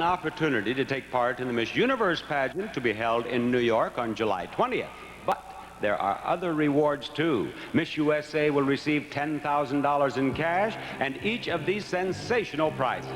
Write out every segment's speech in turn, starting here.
opportunity to take part in the Miss Universe pageant to be held in New York on July 20th. But there are other rewards too. Miss USA will receive $10,000 in cash and each of these sensational prizes.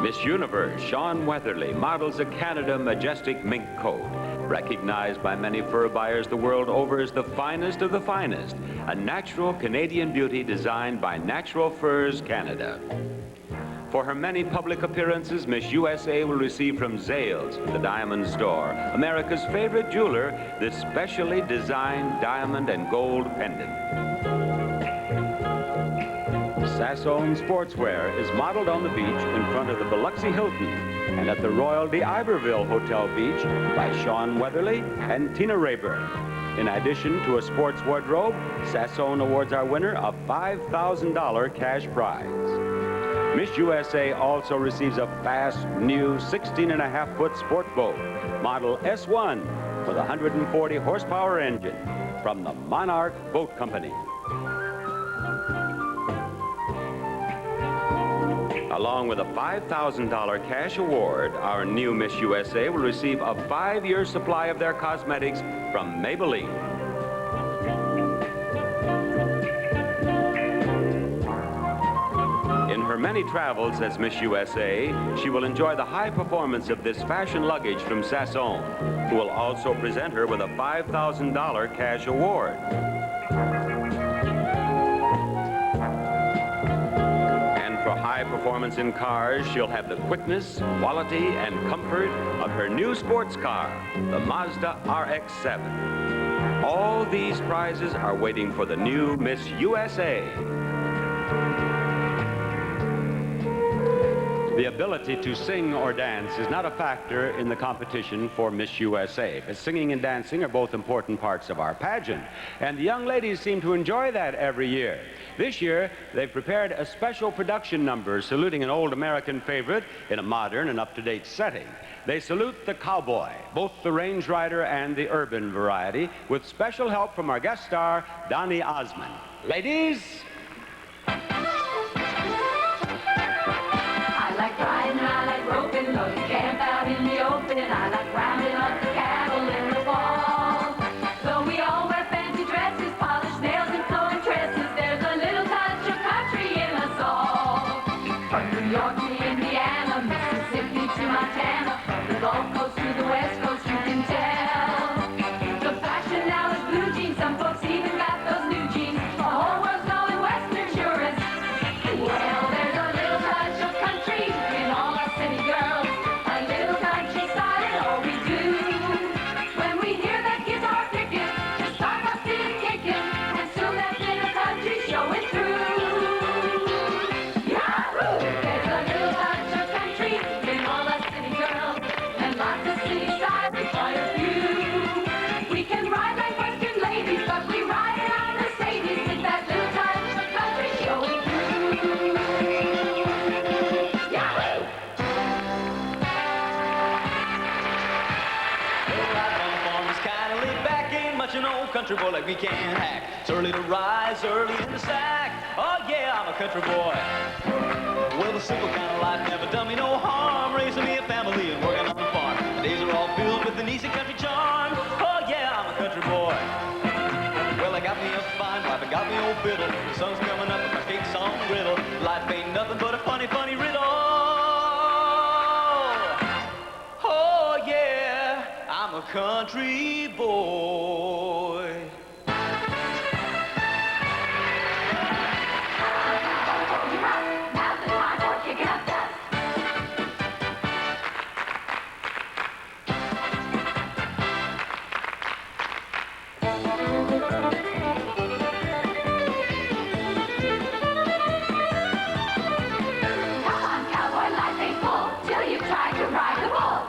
Miss Universe Shawn Weatherly models a Canada Majestic mink coat, recognized by many fur buyers the world over as the finest of the finest, a natural Canadian beauty designed by Natural Furs Canada. For her many public appearances, Miss USA will receive from Zales, the diamond store, America's favorite jeweler, this specially designed diamond and gold pendant. Sassone Sportswear is modeled on the beach in front of the Biloxi Hilton and at the Royal d'Iberville Hotel Beach by Shawn Weatherly and Tina Rayburn. In addition to a sports wardrobe, Sassone awards our winner a $5,000 cash prize. Miss USA also receives a fast, new 16.5-foot sport boat, model S1, with a 140 horsepower engine from the Monarch Boat Company. Along with a $5,000 cash award, our new Miss USA will receive a 5-year supply of their cosmetics from Maybelline. In her many travels as Miss USA, she will enjoy the high performance of this fashion luggage from Sassone, who will also present her with a $5,000 cash award. High performance in cars, she'll have the quickness, quality, and comfort of her new sports car, the Mazda RX-7. All these prizes are waiting for the new Miss USA. The ability to sing or dance is not a factor in the competition for Miss USA, but singing and dancing are both important parts of our pageant, and the young ladies seem to enjoy that every year. This year, they've prepared a special production number saluting an old American favorite in a modern and up-to-date setting. They salute the cowboy, both the range rider and the urban variety, with special help from our guest star, Donny Osmond. Ladies. I like riding, I like roping, though you camp out in the open. I like rounding up the cattle in the fall. Though we all wear fancy dresses, polished nails and flowing tresses, there's a little touch of country in us all. From New York to Indiana, Mississippi to Montana, from the Gulf Coast to the West Coast, you can tell. The fashion now is blue jeans, some folks even got those new jeans. The whole world's going Western sure as well. There's a little touch of country in all our city girls, a little countryside in all we do. When we hear that guitar picking, just start busting and kicking, and soon that little country showing through. Yahoo! There's a little touch of country in all our city girls, and lots of city side with quite a few. We can ride like Western ladies, but we ride in our Mercedes with that little touch of country showing through. Yahoo! Kinda laid back, ain't much an old country boy like we can hack. It's early to rise, early in the sack. Oh yeah, I'm a country boy. Well, the simple kind of life never done me no harm, raising me a family and working on the farm. The days are all filled with an easy country charm. Oh yeah, I'm a country boy. Well, I got me a fine wife, I got me old fiddle. The sun's coming up and my cake's on griddle. Life ain't nothing but a funny, funny riddle. Oh yeah, I'm a country boy. Now's the time for kicking up dust. Come on, cowboy, life ain't full till you try to ride the bull.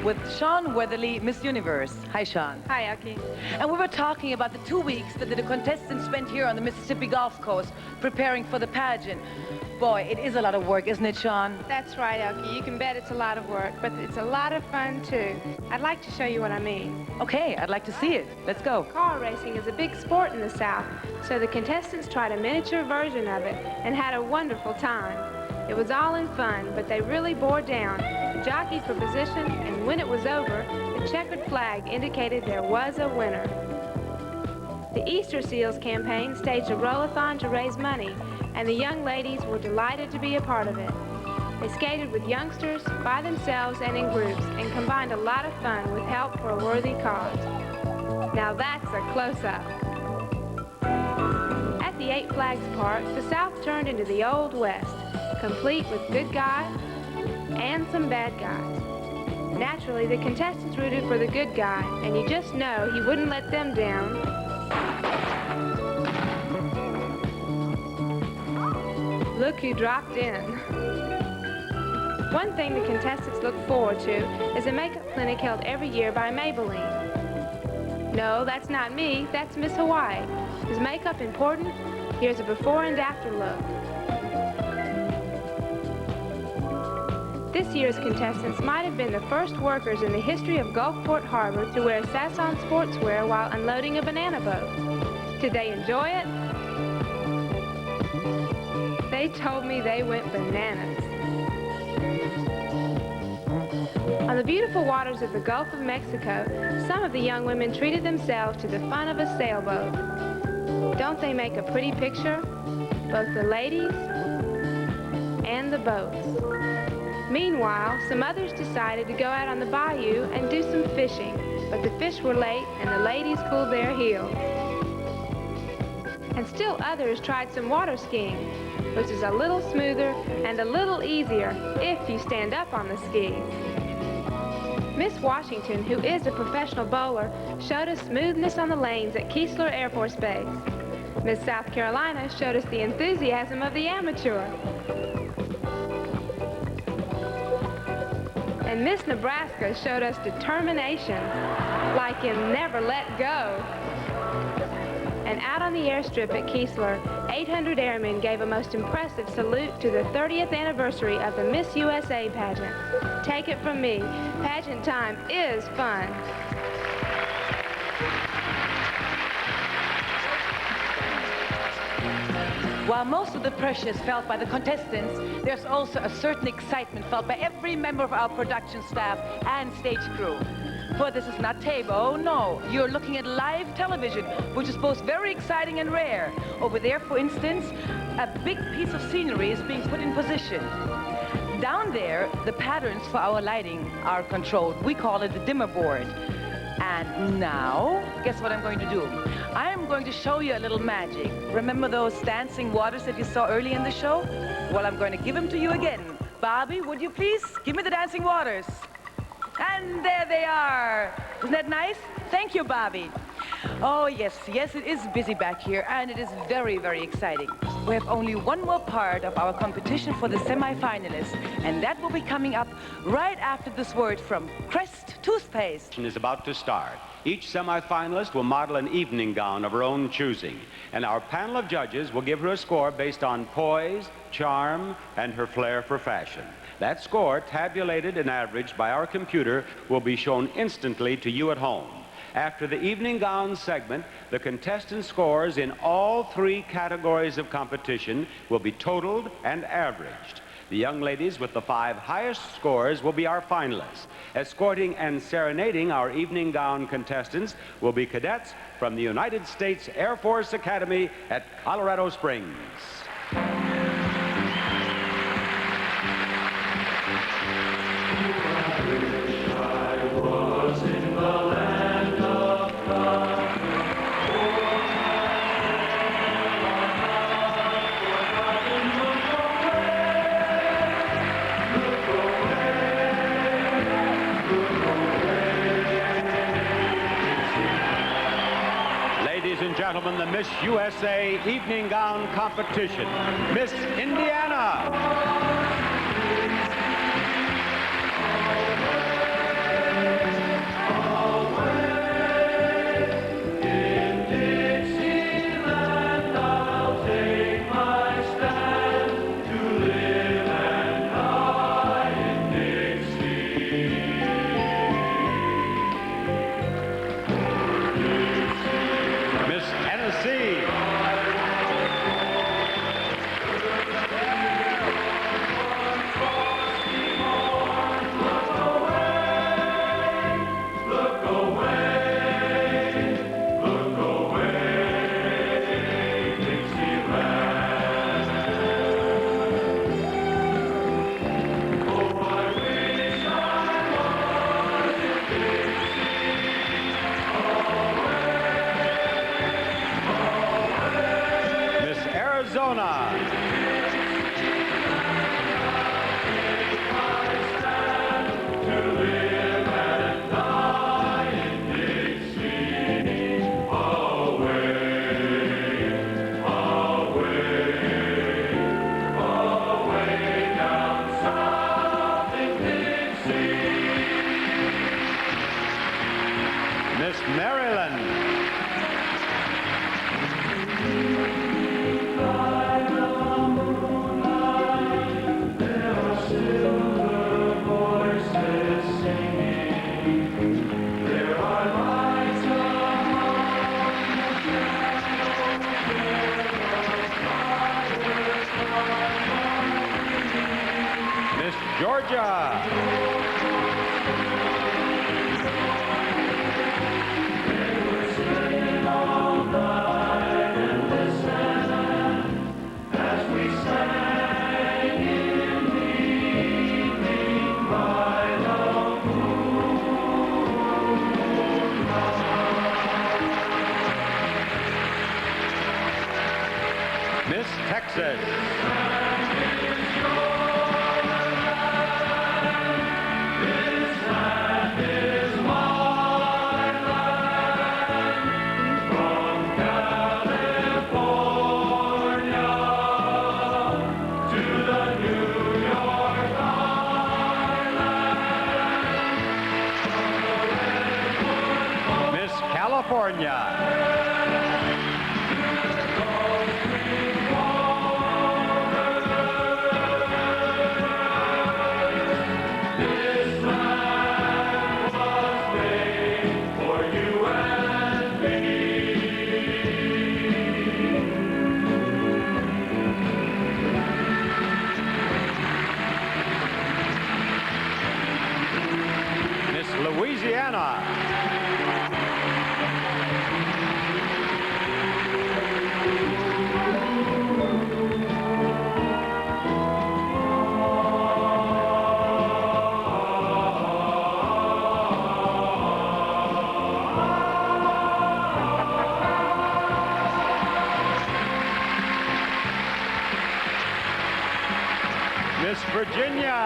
with Sean Weatherly, Miss Universe. Hi, Sean. Hi, Aki. And we were talking about the 2 weeks that the contestants spent here on the Mississippi Gulf Coast preparing for the pageant. Boy, it is a lot of work, isn't it, Sean? That's right, Aki. You can bet it's a lot of work, but it's a lot of fun, too. I'd like to show you what I mean. Okay, I'd like to see it. Let's go. Car racing is a big sport in the South, so the contestants tried a miniature version of it and had a wonderful time. It was all in fun, but they really bore down, jockeyed for position, and when it was over, the checkered flag indicated there was a winner. The Easter Seals campaign staged a roll-a-thon to raise money, and the young ladies were delighted to be a part of it. They skated with youngsters, by themselves, and in groups, and combined a lot of fun with help for a worthy cause. Now that's a close-up. At the Eight Flags Park, the South turned into the Old West, complete with good guys and some bad guys. Naturally, the contestants rooted for the good guy, and you just know he wouldn't let them down. Look who dropped in. One thing the contestants look forward to is a makeup clinic held every year by Maybelline. No, that's not me, that's Miss Hawaii. Is makeup important? Here's a before and after look. This year's contestants might have been the first workers in the history of Gulfport Harbor to wear Sasson sportswear while unloading a banana boat. Did they enjoy it? They told me they went bananas. On the beautiful waters of the Gulf of Mexico, some of the young women treated themselves to the fun of a sailboat. Don't they make a pretty picture? Both the ladies and the boats. Meanwhile, some others decided to go out on the bayou and do some fishing, but the fish were late and the ladies cooled their heels. And still others tried some water skiing, which is a little smoother and a little easier if you stand up on the skis. Miss Washington, who is a professional bowler, showed us smoothness on the lanes at Keesler Air Force Base. Miss South Carolina showed us the enthusiasm of the amateur. And Miss Nebraska showed us determination, like in never let go. And out on the airstrip at Keesler, 800 airmen gave a most impressive salute to the 30th anniversary of the Miss USA pageant. Take it from me, pageant time is fun. While most of the pressure is felt by the contestants, there's also a certain excitement felt by every member of our production staff and stage crew. For this is not tape, oh no, you're looking at live television, which is both very exciting and rare. Over there, for instance, a big piece of scenery is being put in position. Down there, the patterns for our lighting are controlled. We call it the dimmer board. And now, guess what I'm going to do? I'm going to show you a little magic. Remember those dancing waters that you saw early in the show? Well, I'm going to give them to you again. Bobby, would you please give me the dancing waters? And there they are. Isn't that nice? Thank you, Bobby. Oh, yes, it is busy back here, and it is very, very exciting. We have only one more part of our competition for the semi-finalists, and that will be coming up right after this word from Crest Toothpaste. Is about to start. Each semi-finalist will model an evening gown of her own choosing, and our panel of judges will give her a score based on poise, charm, and her flair for fashion. That score, tabulated and averaged by our computer, will be shown instantly to you at home. After the evening gown segment, the contestant scores in all three categories of competition will be totaled and averaged. The young ladies with the 5 highest scores will be our finalists. Escorting and serenading our evening gown contestants will be cadets from the United States Air Force Academy at Colorado Springs. Ladies and gentlemen, the Miss USA Evening Gown Competition, Miss Indiana. Miss Maryland. Miss Georgia. Miss Texas. Miss California. Miss Louisiana. Miss Virginia.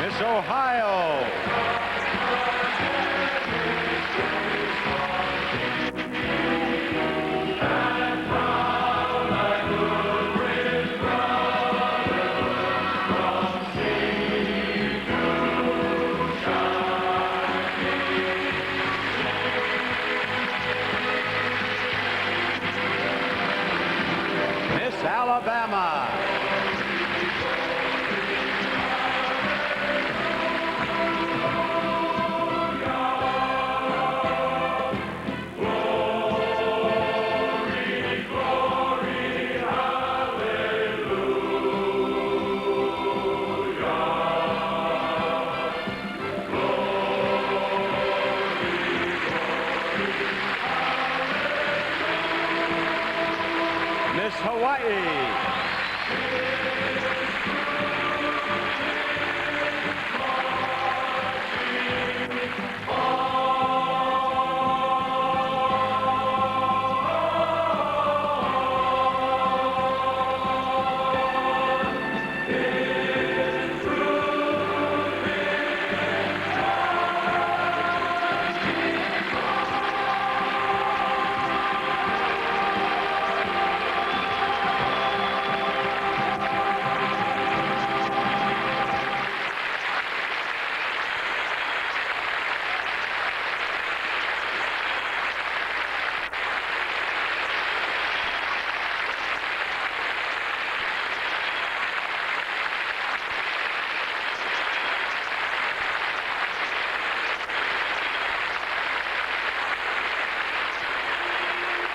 Miss Ohio. Miss Alabama. Miss Hawaii.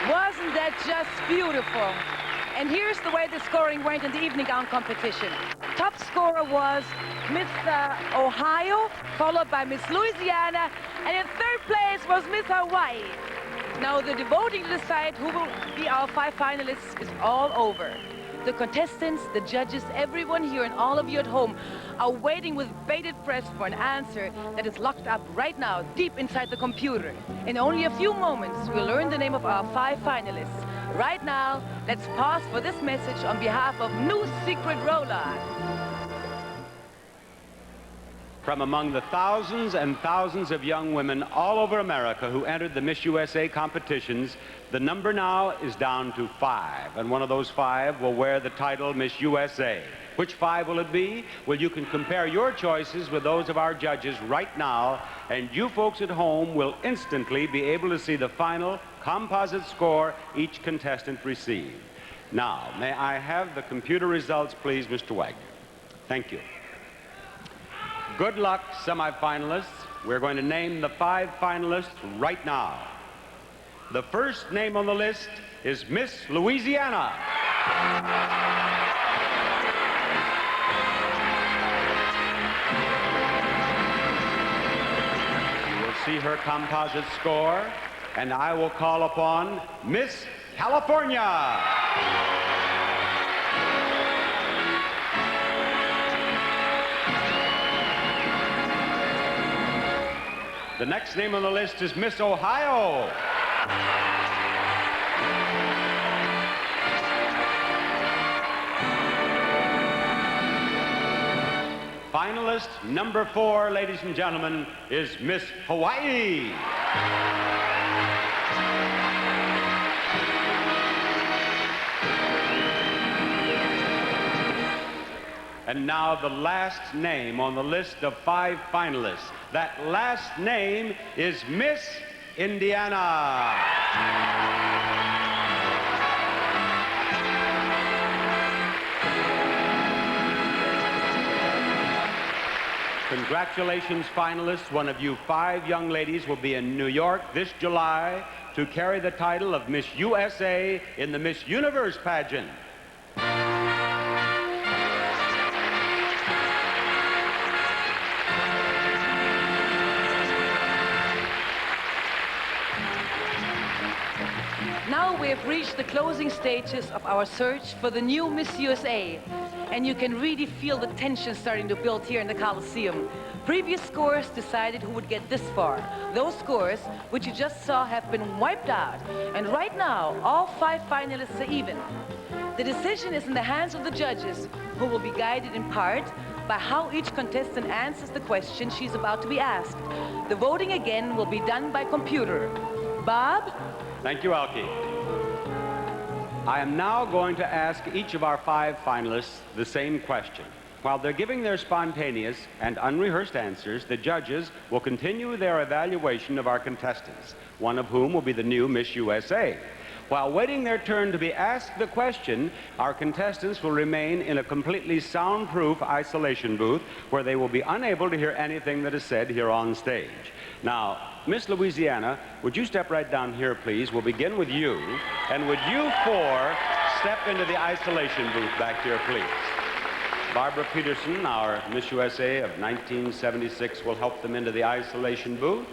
Wasn't that just beautiful? And here's the way the scoring went in the evening gown competition. Top scorer was Miss Ohio, followed by Miss Louisiana, and in third place was Miss Hawaii. Now the voting to decide who will be our 5 finalists is all over. The contestants, the judges, everyone here and all of you at home are waiting with bated breath for an answer that is locked up right now, deep inside the computer. In only a few moments, we'll learn the name of our 5 finalists. Right now, let's pause for this message on behalf of New Secret Roller. From among the thousands and thousands of young women all over America who entered the Miss USA competitions, the number now is down to 5, and one of those 5 will wear the title Miss USA. Which 5 will it be? Well, you can compare your choices with those of our judges right now, and you folks at home will instantly be able to see the final composite score each contestant received. Now, may I have the computer results, please, Mr. Wagner? Thank you. Good luck, semifinalists. We're going to name the 5 finalists right now. The first name on the list is Miss Louisiana. You will see her composite score, and I will call upon Miss California. The next name on the list is Miss Ohio. Finalist number 4, ladies and gentlemen, is Miss Hawaii. And now the last name on the list of 5 finalists. That last name is Miss Indiana. Congratulations, finalists. One of you 5 young ladies will be in New York this July to carry the title of Miss USA in the Miss Universe pageant. Now we have reached the closing stages of our search for the new Miss USA. And you can really feel the tension starting to build here in the Coliseum. Previous scores decided who would get this far. Those scores, which you just saw, have been wiped out. And right now, all 5 finalists are even. The decision is in the hands of the judges, who will be guided in part by how each contestant answers the question she's about to be asked. The voting again will be done by computer. Bob? Thank you, Elke. I am now going to ask each of our 5 finalists the same question. While they're giving their spontaneous and unrehearsed answers, the judges will continue their evaluation of our contestants, one of whom will be the new Miss USA. While waiting their turn to be asked the question, our contestants will remain in a completely soundproof isolation booth where they will be unable to hear anything that is said here on stage. Now, Miss Louisiana, would you step right down here, please? We'll begin with you. And would you 4 step into the isolation booth back here, please? Barbara Peterson, our Miss USA of 1976, will help them into the isolation booth.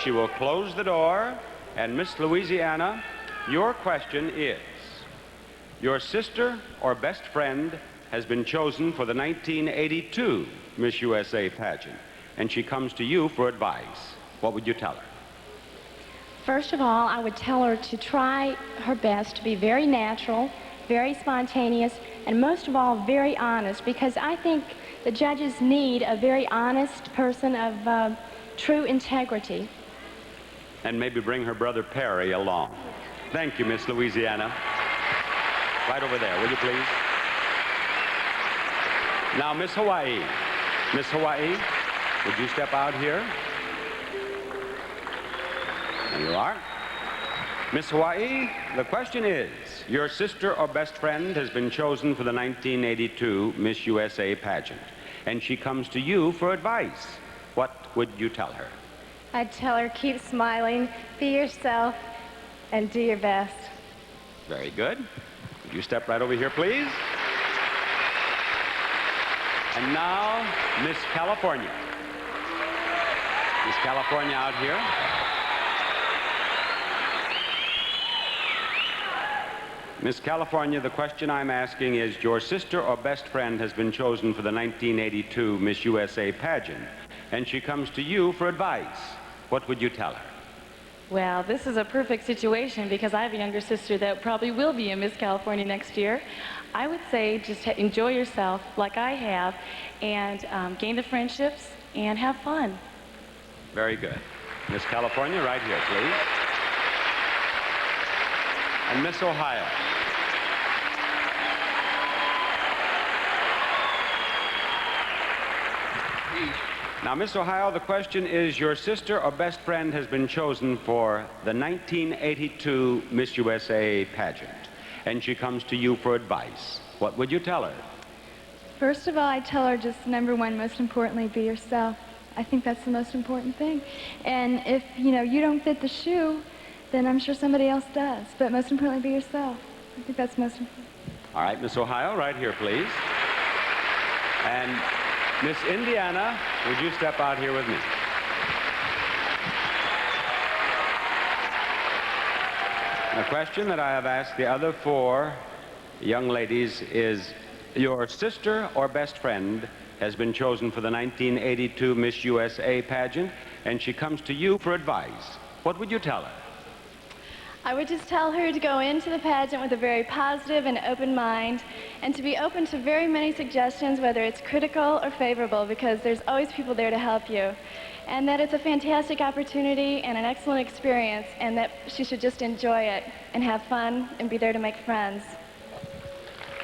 She will close the door. And Miss Louisiana, your question is, your sister or best friend has been chosen for the 1982 Miss USA pageant, and she comes to you for advice. What would you tell her? First of all, I would tell her to try her best to be very natural, very spontaneous, and most of all, very honest, because I think the judges need a very honest person of true integrity. And maybe bring her brother Perry along. Thank you, Miss Louisiana. Right over there, will you please? Now, Miss Hawaii. Miss Hawaii, would you step out here? There you are. Miss Hawaii, the question is, your sister or best friend has been chosen for the 1982 Miss USA pageant, and she comes to you for advice. What would you tell her? I'd tell her, keep smiling, be yourself, and do your best. Very good. Would you step right over here, please? And now, Miss California. Miss California out here. Miss California, the question I'm asking is, your sister or best friend has been chosen for the 1982 Miss USA pageant, and she comes to you for advice. What would you tell her? Well, this is a perfect situation because I have a younger sister that probably will be in Miss California next year. I would say just enjoy yourself like I have and gain the friendships and have fun. Very good. Miss California, right here, please. And Miss Ohio. Now, Miss Ohio, the question is, your sister or best friend has been chosen for the 1982 Miss USA pageant, and she comes to you for advice. What would you tell her? First of all, I tell her just number one, most importantly, be yourself. I think that's the most important thing. And if, you know, you don't fit the shoe, then I'm sure somebody else does. But most importantly, be yourself. I think that's most important. All right, Miss Ohio, right here, please. And Miss Indiana, would you step out here with me? The question that I have asked the other four young ladies is, your sister or best friend has been chosen for the 1982 Miss USA pageant, and she comes to you for advice. What would you tell her? I would just tell her to go into the pageant with a very positive and open mind, and to be open to very many suggestions, whether it's critical or favorable, because there's always people there to help you. And that it's a fantastic opportunity and an excellent experience, and that she should just enjoy it and have fun and be there to make friends.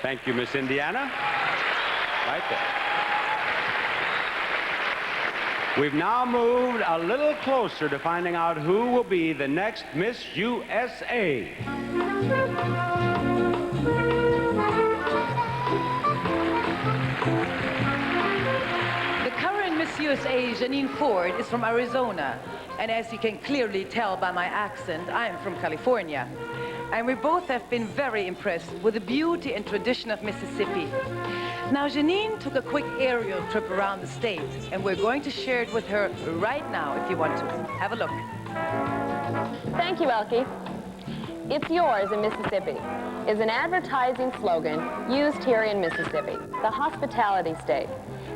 Thank you, Miss Indiana. Right there. We've now moved a little closer to finding out who will be the next Miss USA. The current Miss USA, Janine Ford, is from Arizona. And as you can clearly tell by my accent, I'm from California. And we both have been very impressed with the beauty and tradition of Mississippi. Now, Janine took a quick aerial trip around the state, and we're going to share it with her right now, if you want to. Have a look. Thank you, Elkie. It's yours in Mississippi is an advertising slogan used here in Mississippi, the hospitality state.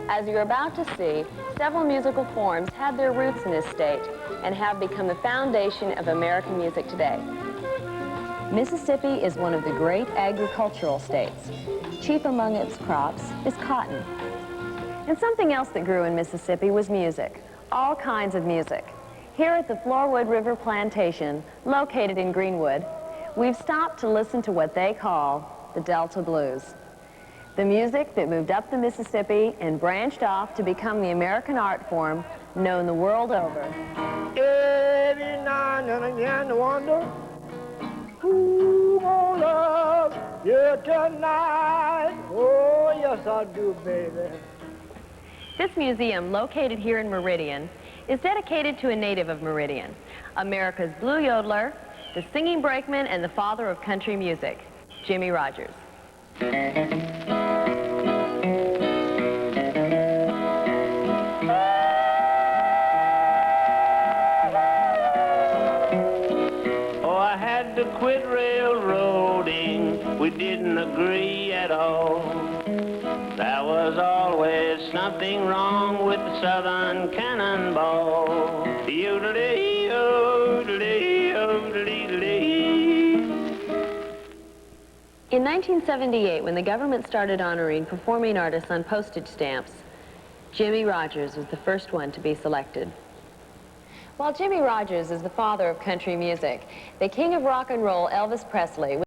As you're about to see, several musical forms had their roots in this state and have become the foundation of American music today. Mississippi is one of the great agricultural states. Chief among its crops is cotton. And something else that grew in Mississippi was music, all kinds of music. Here at the Floorwood River Plantation, located in Greenwood, we've stopped to listen to what they call the Delta Blues. The music that moved up the Mississippi and branched off to become the American art form known the world over. Every now and again I wonder who gonna love you tonight. Oh, yes I do, baby. This museum, located here in Meridian, is dedicated to a native of Meridian, America's blue yodeler, the singing brakeman, and the father of country music, Jimmie Rodgers. Oh, I had to quit railroading. We didn't agree at all. There was always something wrong with the Southern Cannonball. Yodelee, yodelee, yodelee. In 1978, when the government started honoring performing artists on postage stamps, Jimmie Rodgers was the first one to be selected. While Jimmie Rodgers is the father of country music, the king of rock and roll, Elvis Presley,